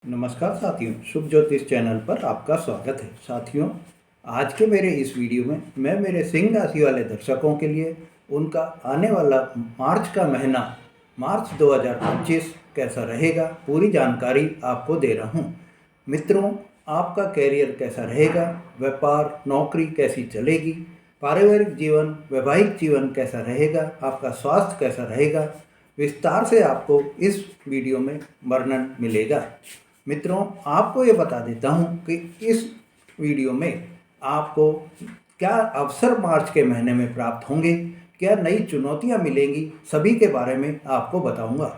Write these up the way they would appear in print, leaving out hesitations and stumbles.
नमस्कार साथियों, शुभ ज्योतिष चैनल पर आपका स्वागत है। साथियों, आज के मेरे इस वीडियो में मैं मेरे सिंह राशि वाले दर्शकों के लिए उनका आने वाला मार्च का महीना मार्च 2025 कैसा रहेगा पूरी जानकारी आपको दे रहा हूं। मित्रों, आपका कैरियर कैसा रहेगा, व्यापार नौकरी कैसी चलेगी, पारिवारिक जीवन वैवाहिक जीवन कैसा रहेगा, आपका स्वास्थ्य कैसा रहेगा, विस्तार से आपको इस वीडियो में वर्णन मिलेगा। मित्रों, आपको ये बता देता हूँ कि इस वीडियो में आपको क्या अवसर मार्च के महीने में प्राप्त होंगे, क्या नई चुनौतियाँ मिलेंगी, सभी के बारे में आपको बताऊँगा।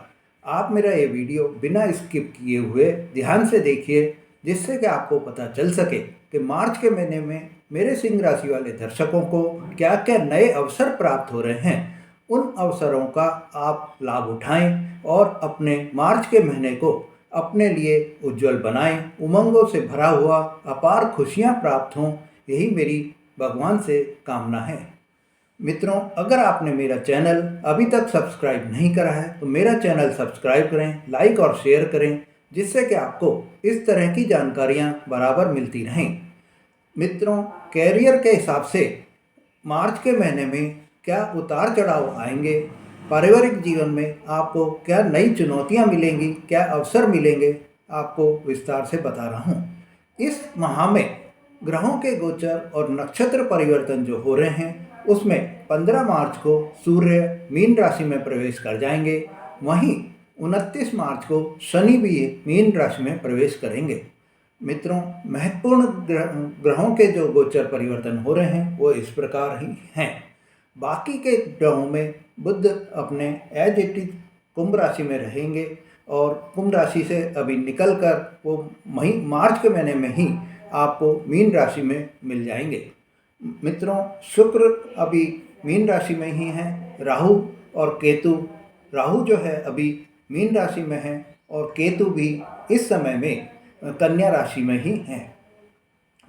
आप मेरा ये वीडियो बिना स्किप किए हुए ध्यान से देखिए, जिससे कि आपको पता चल सके कि मार्च के महीने में मेरे सिंह राशि वाले दर्शकों को क्या क्या नए अवसर प्राप्त हो रहे हैं। उन अवसरों का आप लाभ उठाएं और अपने मार्च के महीने को अपने लिए उज्जवल बनाएं, उमंगों से भरा हुआ अपार खुशियां प्राप्त हों, यही मेरी भगवान से कामना है। मित्रों, अगर आपने मेरा चैनल अभी तक सब्सक्राइब नहीं करा है तो मेरा चैनल सब्सक्राइब करें, लाइक और शेयर करें, जिससे कि आपको इस तरह की जानकारियां बराबर मिलती रहें। मित्रों, कैरियर के हिसाब से मार्च के महीने में क्या उतार चढ़ाव आएंगे, पारिवारिक जीवन में आपको क्या नई चुनौतियां मिलेंगी, क्या अवसर मिलेंगे, आपको विस्तार से बता रहा हूं। इस माह में ग्रहों के गोचर और नक्षत्र परिवर्तन जो हो रहे हैं, उसमें 15 मार्च को सूर्य मीन राशि में प्रवेश कर जाएंगे। वहीं 29 मार्च को शनि भी मीन राशि में प्रवेश करेंगे। मित्रों, महत्वपूर्ण ग्रहों के जो गोचर परिवर्तन हो रहे हैं वो इस प्रकार ही हैं। बाकी के ग्रहों में बुध अपने एज इट इज कुंभ राशि में रहेंगे और कुंभ राशि से अभी निकलकर वो मार्च के महीने में ही आपको मीन राशि में मिल जाएंगे। मित्रों, शुक्र अभी मीन राशि में ही है, राहु और केतु, राहु जो है अभी मीन राशि में है और केतु भी इस समय में कन्या राशि में ही है।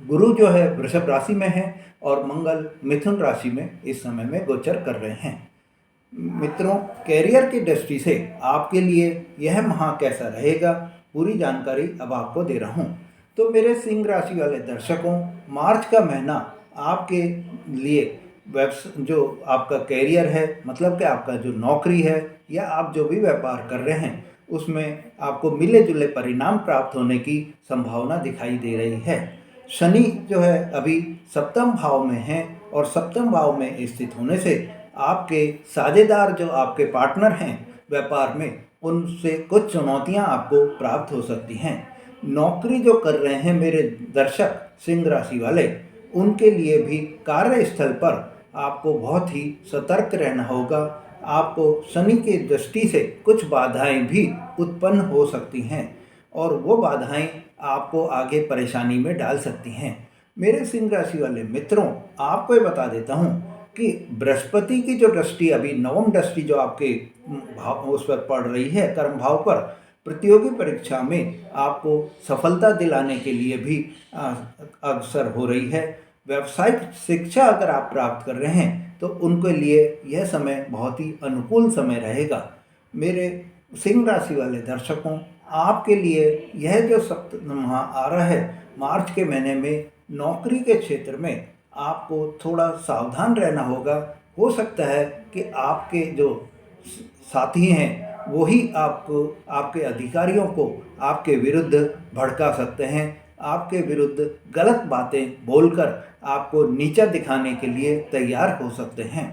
गुरु जो है वृषभ राशि में है और मंगल मिथुन राशि में इस समय में गोचर कर रहे हैं। मित्रों, कैरियर की दृष्टि से आपके लिए यह माह कैसा रहेगा पूरी जानकारी अब आपको दे रहा हूं। तो मेरे सिंह राशि वाले दर्शकों, मार्च का महीना आपके लिए जो आपका कैरियर है, मतलब कि आपका जो नौकरी है या आप जो भी व्यापार कर रहे हैं, उसमें आपको मिले जुले परिणाम प्राप्त होने की संभावना दिखाई दे रही है। शनि जो है अभी सप्तम भाव में है और सप्तम भाव में स्थित होने से आपके साझेदार जो आपके पार्टनर हैं व्यापार में, उनसे कुछ चुनौतियां आपको प्राप्त हो सकती हैं। नौकरी जो कर रहे हैं मेरे दर्शक सिंह राशि वाले, उनके लिए भी कार्यस्थल पर आपको बहुत ही सतर्क रहना होगा। आपको शनि की दृष्टि से कुछ बाधाएं भी उत्पन्न हो सकती हैं और वो बाधाएं आपको आगे परेशानी में डाल सकती हैं। मेरे सिंह राशि वाले मित्रों, आपको ये बता देता हूँ कि बृहस्पति की जो दृष्टि अभी नवम दृष्टि जो आपके भाव उस पर पड़ रही है, कर्म भाव पर, प्रतियोगी परीक्षा में आपको सफलता दिलाने के लिए भी अवसर हो रही है। व्यावसायिक शिक्षा अगर आप प्राप्त कर रहे हैं तो उनके लिए यह समय बहुत ही अनुकूल समय रहेगा। मेरे सिंह राशि वाले दर्शकों, आपके लिए यह जो माह आ रहा है मार्च के महीने में, नौकरी के क्षेत्र में आपको थोड़ा सावधान रहना होगा। हो सकता है कि आपके जो साथी हैं वही आपको, आपके अधिकारियों को आपके विरुद्ध भड़का सकते हैं, आपके विरुद्ध गलत बातें बोलकर आपको नीचा दिखाने के लिए तैयार हो सकते हैं।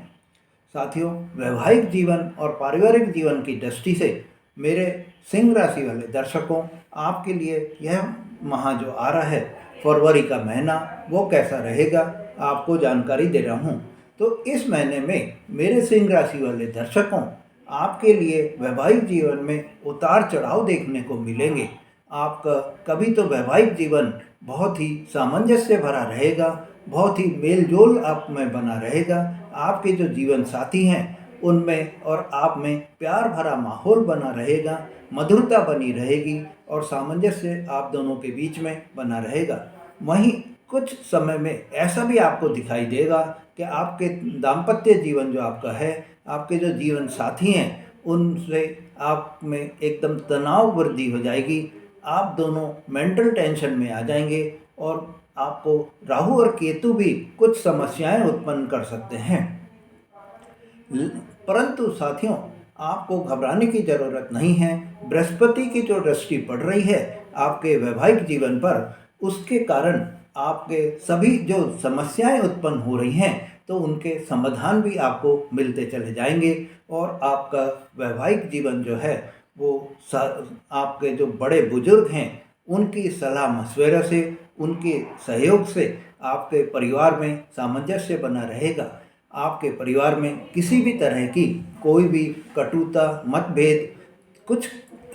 साथियों, वैवाहिक जीवन और पारिवारिक जीवन की दृष्टि से मेरे सिंह राशि वाले दर्शकों, आपके लिए यह माह जो आ रहा है फरवरी का महीना, वो कैसा रहेगा आपको जानकारी दे रहा हूँ। तो इस महीने में मेरे सिंह राशि वाले दर्शकों, आपके लिए वैवाहिक जीवन में उतार चढ़ाव देखने को मिलेंगे। आपका कभी तो वैवाहिक जीवन बहुत ही सामंजस्य भरा रहेगा, बहुत ही मेलजोल आप में बना रहेगा। आपके जो जीवन साथी हैं उनमें और आप में प्यार भरा माहौल बना रहेगा, मधुरता बनी रहेगी और सामंजस्य आप दोनों के बीच में बना रहेगा। वहीं कुछ समय में ऐसा भी आपको दिखाई देगा कि आपके दाम्पत्य जीवन जो आपका है, आपके जो जीवन साथी हैं, उनसे आप में एकदम तनाव वृद्धि हो जाएगी। आप दोनों मेंटल टेंशन में आ जाएंगे और आपको राहु और केतु भी कुछ समस्याएं उत्पन्न कर सकते हैं। परंतु साथियों, आपको घबराने की ज़रूरत नहीं है। बृहस्पति की जो दृष्टि पड़ रही है आपके वैवाहिक जीवन पर, उसके कारण आपके सभी जो समस्याएं उत्पन्न हो रही हैं तो उनके समाधान भी आपको मिलते चले जाएंगे और आपका वैवाहिक जीवन जो है वो आपके जो बड़े बुजुर्ग हैं उनकी सलाह मशवरे से, उनके सहयोग से आपके परिवार में सामंजस्य बना रहेगा। आपके परिवार में किसी भी तरह की कोई भी कटुता, मतभेद कुछ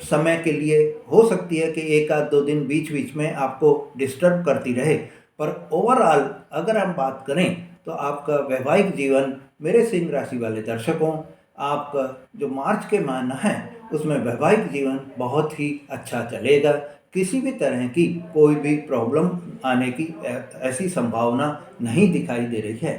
समय के लिए हो सकती है कि एक आध दो दिन बीच बीच में आपको डिस्टर्ब करती रहे, पर ओवरऑल अगर हम बात करें तो आपका वैवाहिक जीवन, मेरे सिंह राशि वाले दर्शकों, आपका जो मार्च के महीना है उसमें वैवाहिक जीवन बहुत ही अच्छा चलेगा। किसी भी तरह की कोई भी प्रॉब्लम आने की ऐसी संभावना नहीं दिखाई दे रही है।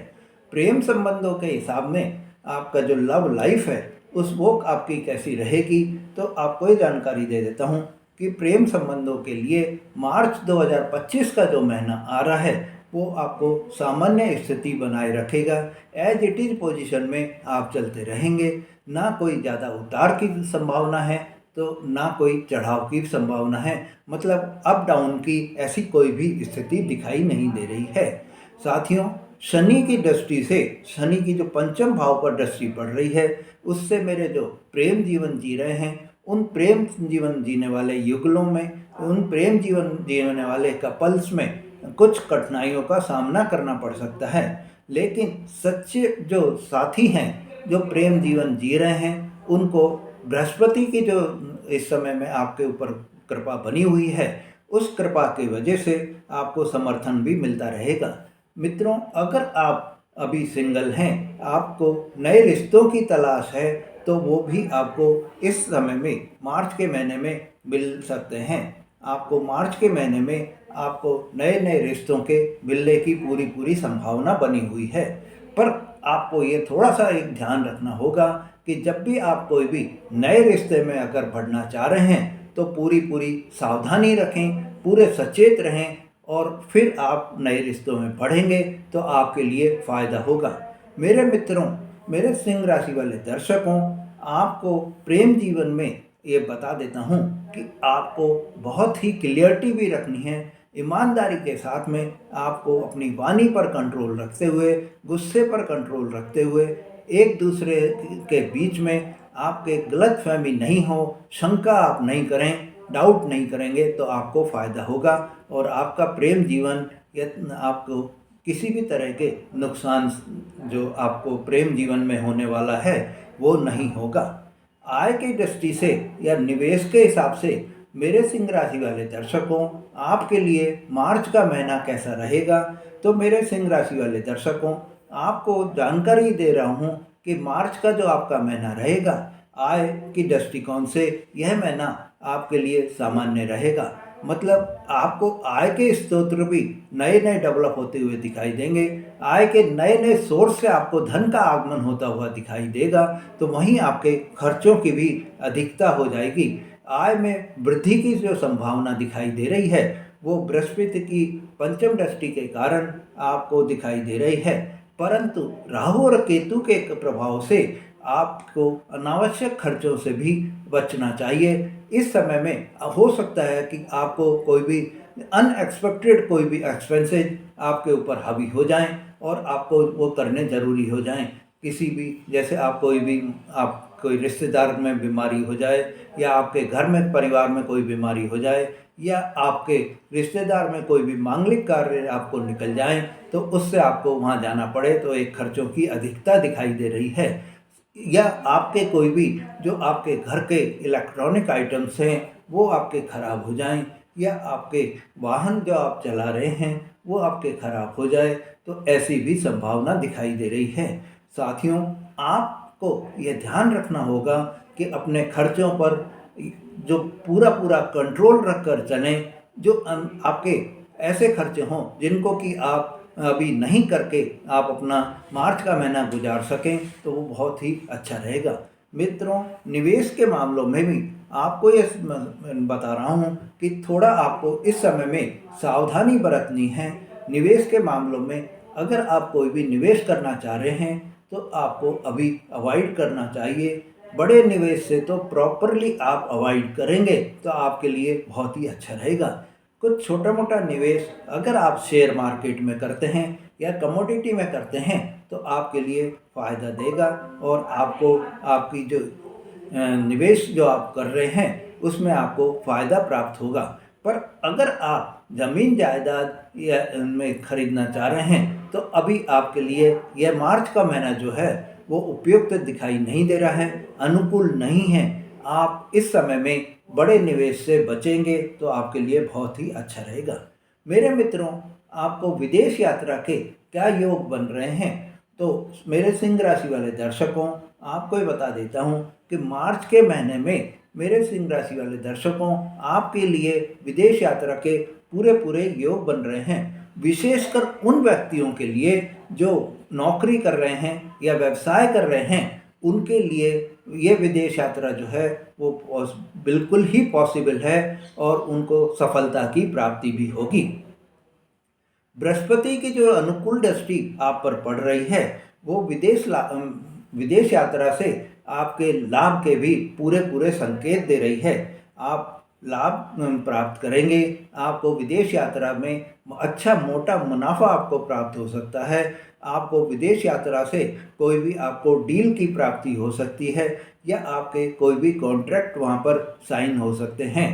प्रेम संबंधों के हिसाब में आपका जो लव लाइफ है उस वो आपकी कैसी रहेगी, तो आपको ये जानकारी दे देता हूँ कि प्रेम संबंधों के लिए मार्च 2025 का जो महीना आ रहा है वो आपको सामान्य स्थिति बनाए रखेगा। एज इट इज पोजीशन में आप चलते रहेंगे, ना कोई ज़्यादा उतार की संभावना है तो ना कोई चढ़ाव की संभावना है, मतलब अप डाउन की ऐसी कोई भी स्थिति दिखाई नहीं दे रही है। साथियों, शनि की दृष्टि से, शनि की जो पंचम भाव पर दृष्टि पड़ रही है उससे मेरे जो प्रेम जीवन जी रहे हैं उन प्रेम जीवन जीने वाले युगलों में, उन प्रेम जीवन जीने वाले कपल्स में कुछ कठिनाइयों का सामना करना पड़ सकता है। लेकिन सच्चे जो साथी हैं जो प्रेम जीवन जी रहे हैं उनको बृहस्पति की जो इस समय में आपके ऊपर कृपा बनी हुई है उस कृपा की वजह से आपको समर्थन भी मिलता रहेगा। मित्रों, अगर आप अभी सिंगल हैं, आपको नए रिश्तों की तलाश है तो वो भी आपको इस समय में मार्च के महीने में मिल सकते हैं। आपको मार्च के महीने में आपको नए नए रिश्तों के मिलने की पूरी संभावना बनी हुई है। पर आपको ये थोड़ा सा एक ध्यान रखना होगा कि जब भी आप कोई भी नए रिश्ते में अगर बढ़ना चाह रहे हैं तो पूरी सावधानी रखें, पूरे सचेत रहें और फिर आप नए रिश्तों में बढ़ेंगे तो आपके लिए फ़ायदा होगा। मेरे मित्रों, मेरे सिंह राशि वाले दर्शकों, आपको प्रेम जीवन में ये बता देता हूँ कि आपको बहुत ही क्लियरिटी भी रखनी है। ईमानदारी के साथ में आपको अपनी वाणी पर कंट्रोल रखते हुए, गुस्से पर कंट्रोल रखते हुए, एक दूसरे के बीच में आपके गलतफहमी नहीं हो, शंका आप नहीं करें, डाउट नहीं करेंगे तो आपको फ़ायदा होगा और आपका प्रेम जीवन आपको किसी भी तरह के नुकसान जो आपको प्रेम जीवन में होने वाला है वो नहीं होगा। आय की दृष्टि से या निवेश के हिसाब से मेरे सिंह राशि वाले दर्शकों, आपके लिए मार्च का महीना कैसा रहेगा, तो मेरे सिंह राशि वाले दर्शकों, आपको जानकारी दे रहा हूँ कि मार्च का जो आपका महीना रहेगा, आय की दृष्टिकोण से यह महीना आपके लिए सामान्य रहेगा। मतलब आपको आय के स्रोत भी नए नए डेवलप होते हुए दिखाई देंगे। आय के नए नए सोर्स से आपको धन का आगमन होता हुआ दिखाई देगा, तो वहीं आपके खर्चों की भी अधिकता हो जाएगी। आय में वृद्धि की जो संभावना दिखाई दे रही है वो बृहस्पति की पंचम दृष्टि के कारण आपको दिखाई दे रही है। परंतु राहु और केतु के प्रभाव से आपको अनावश्यक खर्चों से भी बचना चाहिए। इस समय में हो सकता है कि आपको कोई भी अनएक्सपेक्टेड कोई भी एक्सपेंसेस आपके ऊपर हावी हो जाएं और आपको वो करने ज़रूरी हो जाएं। किसी भी, जैसे आप कोई रिश्तेदार में बीमारी हो जाए, या आपके घर में परिवार में कोई बीमारी हो जाए, या आपके रिश्तेदार में कोई भी मांगलिक कार्य आपको निकल जाए तो उससे आपको वहाँ जाना पड़े, तो एक खर्चों की अधिकता दिखाई दे रही है। या आपके कोई भी जो आपके घर के इलेक्ट्रॉनिक आइटम्स हैं वो आपके ख़राब हो जाएं, या आपके वाहन जो आप चला रहे हैं वो आपके ख़राब हो जाए, तो ऐसी भी संभावना दिखाई दे रही है। साथियों, आपको यह ध्यान रखना होगा कि अपने खर्चों पर जो पूरा कंट्रोल रख कर चलें। जो आपके ऐसे खर्चे हों जिनको कि आप अभी नहीं करके आप अपना मार्च का महीना गुजार सकें तो वो बहुत ही अच्छा रहेगा। मित्रों, निवेश के मामलों में भी आपको ये बता रहा हूँ कि थोड़ा आपको इस समय में सावधानी बरतनी है निवेश के मामलों में। अगर आप कोई भी निवेश करना चाह रहे हैं तो आपको अभी अवॉइड करना चाहिए। बड़े निवेश से तो प्रॉपरली आप अवॉइड करेंगे तो आपके लिए बहुत ही अच्छा रहेगा। कुछ छोटा मोटा निवेश अगर आप शेयर मार्केट में करते हैं या कमोडिटी में करते हैं तो आपके लिए फ़ायदा देगा और आपको आपकी जो निवेश जो आप कर रहे हैं उसमें आपको फ़ायदा प्राप्त होगा। पर अगर आप ज़मीन जायदाद या में खरीदना चाह रहे हैं तो अभी आपके लिए यह मार्च का महीना जो है वो उपयुक्त दिखाई नहीं दे रहा है, अनुकूल नहीं है। आप इस समय में बड़े निवेश से बचेंगे तो आपके लिए बहुत ही अच्छा रहेगा। मेरे मित्रों, आपको विदेश यात्रा के क्या योग बन रहे हैं? तो मेरे सिंह राशि वाले दर्शकों, आपको ये बता देता हूँ कि मार्च के महीने में मेरे सिंह राशि वाले दर्शकों आपके लिए विदेश यात्रा के पूरे पूरे योग बन रहे हैं। विशेषकर उन व्यक्तियों के लिए जो नौकरी कर रहे हैं या व्यवसाय कर रहे हैं, उनके लिए ये विदेश यात्रा जो है वो बिल्कुल ही पॉसिबल है और उनको सफलता की प्राप्ति भी होगी। बृहस्पति की जो अनुकूल दृष्टि आप पर पड़ रही है वो विदेश यात्रा से आपके लाभ के भी पूरे पूरे संकेत दे रही है। आप लाभ प्राप्त करेंगे, आपको विदेश यात्रा में अच्छा मोटा मुनाफा आपको प्राप्त हो सकता है। आपको विदेश यात्रा से कोई भी आपको डील की प्राप्ति हो सकती है या आपके कोई भी कॉन्ट्रैक्ट वहाँ पर साइन हो सकते हैं।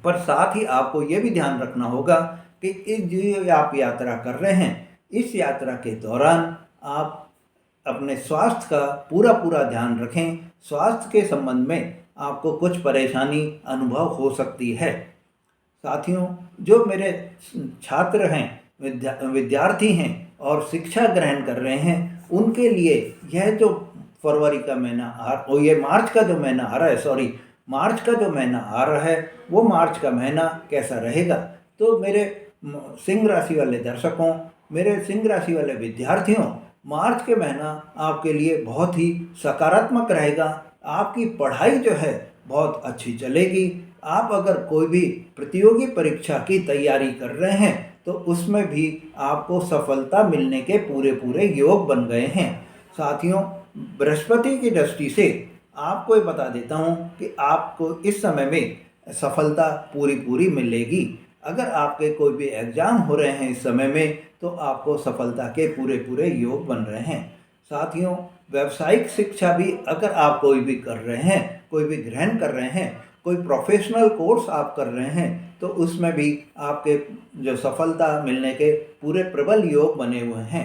पर साथ ही आपको ये भी ध्यान रखना होगा कि इस जो आप यात्रा कर रहे हैं, इस यात्रा के दौरान आप अपने स्वास्थ्य का पूरा पूरा ध्यान रखें। स्वास्थ्य के संबंध में आपको कुछ परेशानी अनुभव हो सकती है। साथियों, जो मेरे छात्र हैं, विद्यार्थी हैं और शिक्षा ग्रहण कर रहे हैं, उनके लिए यह जो फरवरी का महीना ये मार्च का जो महीना आ रहा है, मार्च का जो महीना आ रहा है वो मार्च का महीना कैसा रहेगा? तो मेरे सिंह राशि वाले दर्शकों, मेरे सिंह राशि वाले विद्यार्थियों, मार्च के महीना आपके लिए बहुत ही सकारात्मक रहेगा। आपकी पढ़ाई जो है बहुत अच्छी चलेगी। आप अगर कोई भी प्रतियोगी परीक्षा की तैयारी कर रहे हैं तो उसमें भी आपको सफलता मिलने के पूरे पूरे योग बन गए हैं। साथियों, बृहस्पति की दृष्टि से आपको ये बता देता हूँ कि आपको इस समय में सफलता पूरी पूरी मिलेगी। अगर आपके कोई भी एग्ज़ाम हो रहे हैं इस समय में तो आपको सफलता के पूरे पूरे योग बन रहे हैं। साथियों, व्यावसायिक शिक्षा भी अगर आप कोई भी कर रहे हैं, कोई भी ग्रहण कर रहे हैं, कोई प्रोफेशनल कोर्स आप कर रहे हैं तो उसमें भी आपके जो सफलता मिलने के पूरे प्रबल योग बने हुए हैं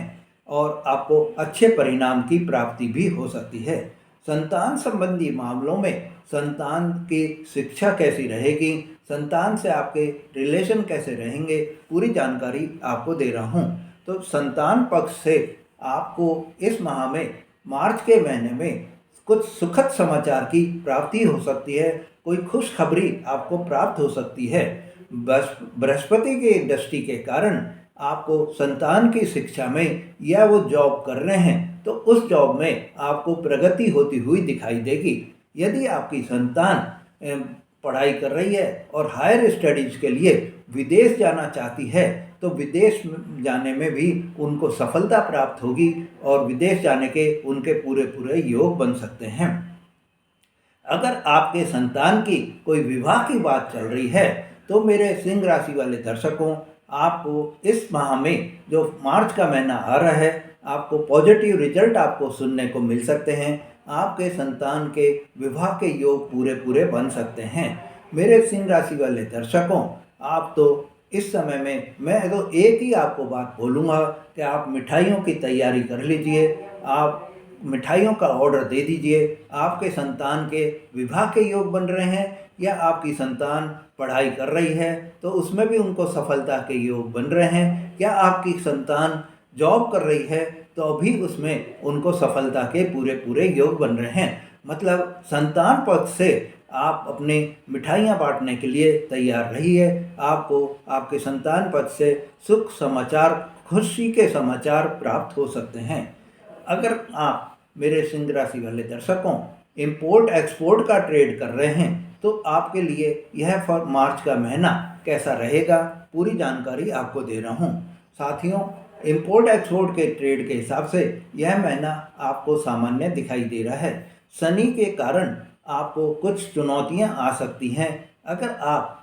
और आपको अच्छे परिणाम की प्राप्ति भी हो सकती है। संतान संबंधी मामलों में संतान की शिक्षा कैसी रहेगी, संतान से आपके रिलेशन कैसे रहेंगे, पूरी जानकारी आपको दे रहा हूँ। तो संतान पक्ष से आपको इस माह में, मार्च के महीने में कुछ सुखद समाचार की प्राप्ति हो सकती है, कोई खुशखबरी आपको प्राप्त हो सकती है। बृहस्पति की दृष्टि के कारण आपको संतान की शिक्षा में या वो जॉब कर रहे हैं तो उस जॉब में आपको प्रगति होती हुई दिखाई देगी। यदि आपकी संतान पढ़ाई कर रही है और हायर स्टडीज़ के लिए विदेश जाना चाहती है तो विदेश जाने में भी उनको सफलता प्राप्त होगी और विदेश जाने के उनके पूरे पूरे योग बन सकते हैं। अगर आपके संतान की कोई विवाह की बात चल रही है तो मेरे सिंह राशि वाले दर्शकों, आपको इस माह में जो मार्च का महीना आ रहा है आपको पॉजिटिव रिजल्ट आपको सुनने को मिल सकते हैं। आपके संतान के विवाह के योग पूरे पूरे बन सकते हैं। मेरे सिंह राशि वाले दर्शकों, आप तो इस समय में मैं तो एक ही आपको बात बोलूँगा कि आप मिठाइयों की तैयारी कर लीजिए। आप मिठाइयों का ऑर्डर दे दीजिए। आपके संतान के विवाह के योग बन रहे हैं या आपकी संतान पढ़ाई कर रही है तो उसमें भी उनको सफलता के योग बन रहे हैं, या आपकी संतान जॉब कर रही है तो अभी उसमें उनको सफलता के पूरे पूरे योग बन रहे हैं। मतलब संतान पक्ष से आप अपने मिठाइयाँ बांटने के लिए तैयार रहिए। आपको आपके संतान पक्ष से सुख समाचार, खुशी के समाचार प्राप्त हो सकते हैं। अगर आप मेरे सिंह राशि वाले दर्शकों इंपोर्ट एक्सपोर्ट का ट्रेड कर रहे हैं तो आपके लिए यह मार्च का महीना कैसा रहेगा, पूरी जानकारी आपको दे रहा हूँ। साथियों, इंपोर्ट एक्सपोर्ट के ट्रेड के हिसाब से यह महीना आपको सामान्य दिखाई दे रहा है। शनि के कारण आपको कुछ चुनौतियां आ सकती हैं। अगर आप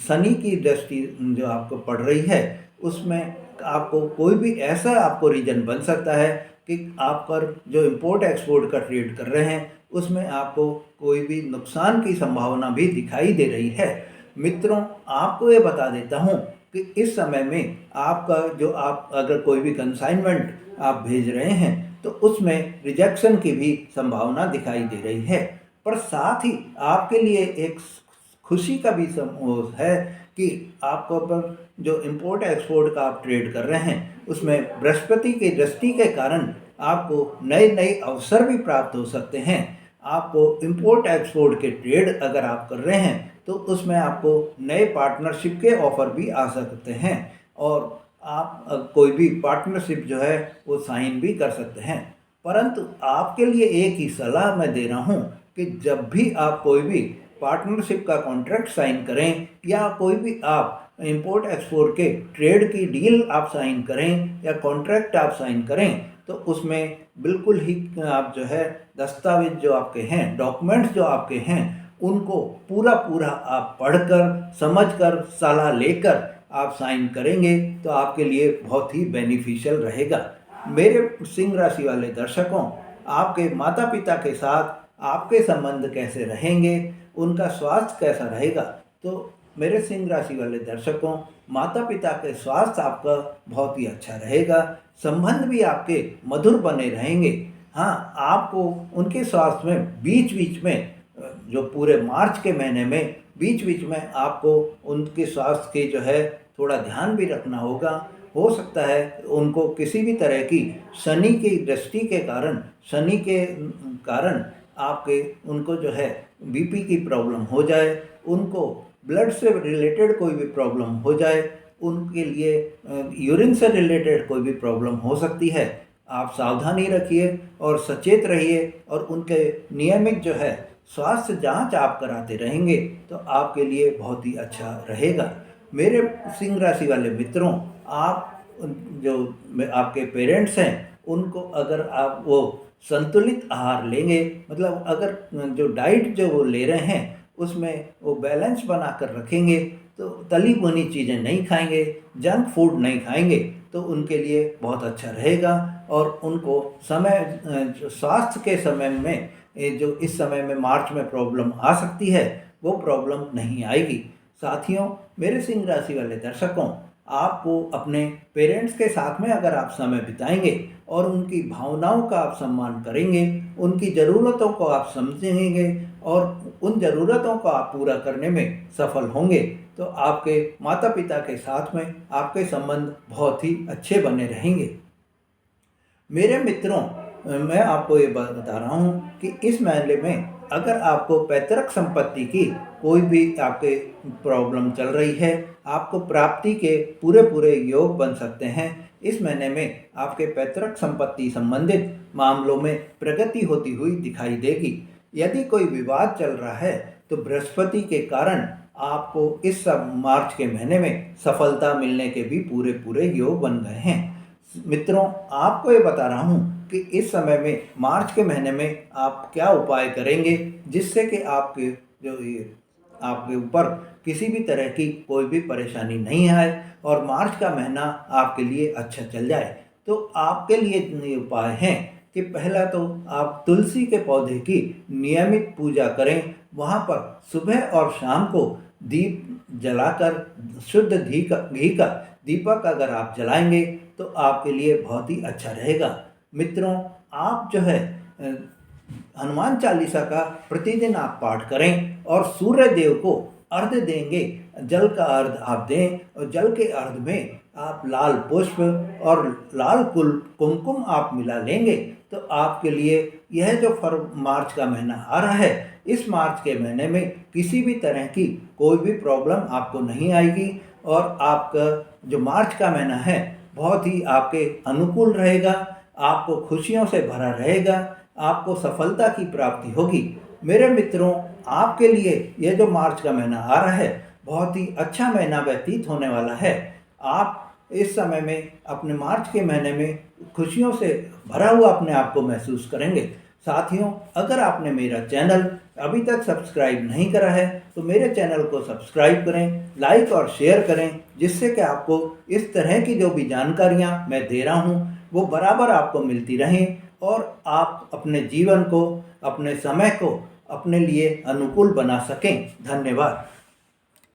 शनि की दृष्टि जो आपको पड़ रही है उसमें आपको कोई भी ऐसा आपको रीजन बन सकता है कि आप पर जो इंपोर्ट एक्सपोर्ट का ट्रेड कर रहे हैं उसमें आपको कोई भी नुकसान की संभावना भी दिखाई दे रही है। मित्रों, आपको ये बता देता हूँ कि इस समय में आपका जो आप अगर कोई भी कंसाइनमेंट आप भेज रहे हैं तो उसमें रिजेक्शन की भी संभावना दिखाई दे रही है। पर साथ ही आपके लिए एक खुशी का भी है कि आपको पर जो इंपोर्ट एक्सपोर्ट का आप ट्रेड कर रहे हैं उसमें बृहस्पति की दृष्टि के कारण आपको नए नए अवसर भी प्राप्त हो सकते हैं। आपको इंपोर्ट एक्सपोर्ट के ट्रेड अगर आप कर रहे हैं तो उसमें आपको नए पार्टनरशिप के ऑफर भी आ सकते हैं और आप कोई भी पार्टनरशिप जो है वो साइन भी कर सकते हैं। परंतु आपके लिए एक ही सलाह मैं दे रहा हूँ कि जब भी आप कोई भी पार्टनरशिप का कॉन्ट्रैक्ट साइन करें या कोई भी आप इंपोर्ट एक्सपोर्ट के ट्रेड की डील आप साइन करें या कॉन्ट्रैक्ट आप साइन करें तो उसमें बिल्कुल ही आप जो है दस्तावेज जो आपके हैं, डॉक्यूमेंट्स जो आपके हैं, उनको पूरा पूरा आप पढ़कर समझकर सलाह लेकर आप साइन करेंगे तो आपके लिए बहुत ही बेनिफिशियल रहेगा। मेरे सिंह राशि वाले दर्शकों, आपके माता पिता के साथ आपके संबंध कैसे रहेंगे, उनका स्वास्थ्य कैसा रहेगा? तो मेरे सिंह राशि वाले दर्शकों, माता पिता के स्वास्थ्य आपका बहुत ही अच्छा रहेगा, संबंध भी आपके मधुर बने रहेंगे। हाँ, आपको उनके स्वास्थ्य में बीच बीच में जो पूरे मार्च के महीने में बीच बीच में आपको उनके स्वास्थ्य के जो है थोड़ा ध्यान भी रखना होगा। हो सकता है उनको किसी भी तरह की शनि की दृष्टि के कारण, शनि के कारण आपके उनको जो है बीपी की प्रॉब्लम हो जाए, उनको ब्लड से रिलेटेड कोई भी प्रॉब्लम हो जाए, उनके लिए यूरिन से रिलेटेड कोई भी प्रॉब्लम हो सकती है। आप सावधानी रखिए और सचेत रहिए और उनके नियमित जो है स्वास्थ्य जांच आप कराते रहेंगे तो आपके लिए बहुत ही अच्छा रहेगा। मेरे सिंह राशि वाले मित्रों, आप जो आपके पेरेंट्स हैं उनको अगर आप वो संतुलित आहार लेंगे, मतलब अगर जो डाइट जो वो ले रहे हैं उसमें वो बैलेंस बना कर रखेंगे तो तली भुनी चीज़ें नहीं खाएंगे, जंक फूड नहीं खाएंगे तो उनके लिए बहुत अच्छा रहेगा और उनको समय जो स्वास्थ्य के समय में जो इस समय में मार्च में प्रॉब्लम आ सकती है वो प्रॉब्लम नहीं आएगी। साथियों, मेरे सिंह राशि वाले दर्शकों, आपको अपने पेरेंट्स के साथ में अगर आप समय बिताएंगे और उनकी भावनाओं का आप सम्मान करेंगे, उनकी ज़रूरतों को आप समझेंगे और उन ज़रूरतों को आप पूरा करने में सफल होंगे तो आपके माता पिता के साथ में आपके संबंध बहुत ही अच्छे बने रहेंगे। मेरे मित्रों, मैं आपको ये बात बता रहा हूँ कि इस मामले में अगर आपको पैतृक संपत्ति की कोई भी आपके प्रॉब्लम चल रही है, आपको प्राप्ति के पूरे पूरे योग बन सकते हैं। इस महीने में आपके पैतृक संपत्ति संबंधित मामलों में प्रगति होती हुई दिखाई देगी। यदि कोई विवाद चल रहा है तो बृहस्पति के कारण आपको इस सब मार्च के महीने में सफलता मिलने के भी पूरे पूरे योग बन गए हैं। मित्रों, आपको ये बता रहा हूँ कि इस समय में मार्च के महीने में आप क्या उपाय करेंगे जिससे कि आपके जो ये आपके ऊपर किसी भी तरह की कोई भी परेशानी नहीं आए और मार्च का महीना आपके लिए अच्छा चल जाए। तो आपके लिए ये उपाय हैं कि पहला तो आप तुलसी के पौधे की नियमित पूजा करें। वहाँ पर सुबह और शाम को दीप जलाकर शुद्ध घी का दीपक अगर आप जलाएंगे तो आपके लिए बहुत ही अच्छा रहेगा। मित्रों, आप जो है हनुमान चालीसा का प्रतिदिन आप पाठ करें और सूर्य देव को अर्घ्य देंगे। जल का अर्घ्य आप दें और जल के अर्घ्य में आप लाल पुष्प और लाल कुमकुम आप मिला लेंगे तो आपके लिए यह जो मार्च का महीना आ रहा है, इस मार्च के महीने में किसी भी तरह की कोई भी प्रॉब्लम आपको नहीं आएगी और आपका जो मार्च का महीना है बहुत ही आपके अनुकूल रहेगा, आपको खुशियों से भरा रहेगा। आपको सफलता की प्राप्ति होगी। मेरे मित्रों, आपके लिए यह जो मार्च का महीना आ रहा है बहुत ही अच्छा महीना व्यतीत होने वाला है। आप इस समय में अपने मार्च के महीने में खुशियों से भरा हुआ अपने आप को महसूस करेंगे। साथियों, अगर आपने मेरा चैनल अभी तक सब्सक्राइब नहीं करा है तो मेरे चैनल को सब्सक्राइब करें, लाइक और शेयर करें, जिससे कि आपको इस तरह की जो भी जानकारियां मैं दे रहा हूं वो बराबर आपको मिलती रहें और आप अपने जीवन को, अपने समय को अपने लिए अनुकूल बना सकें। धन्यवाद।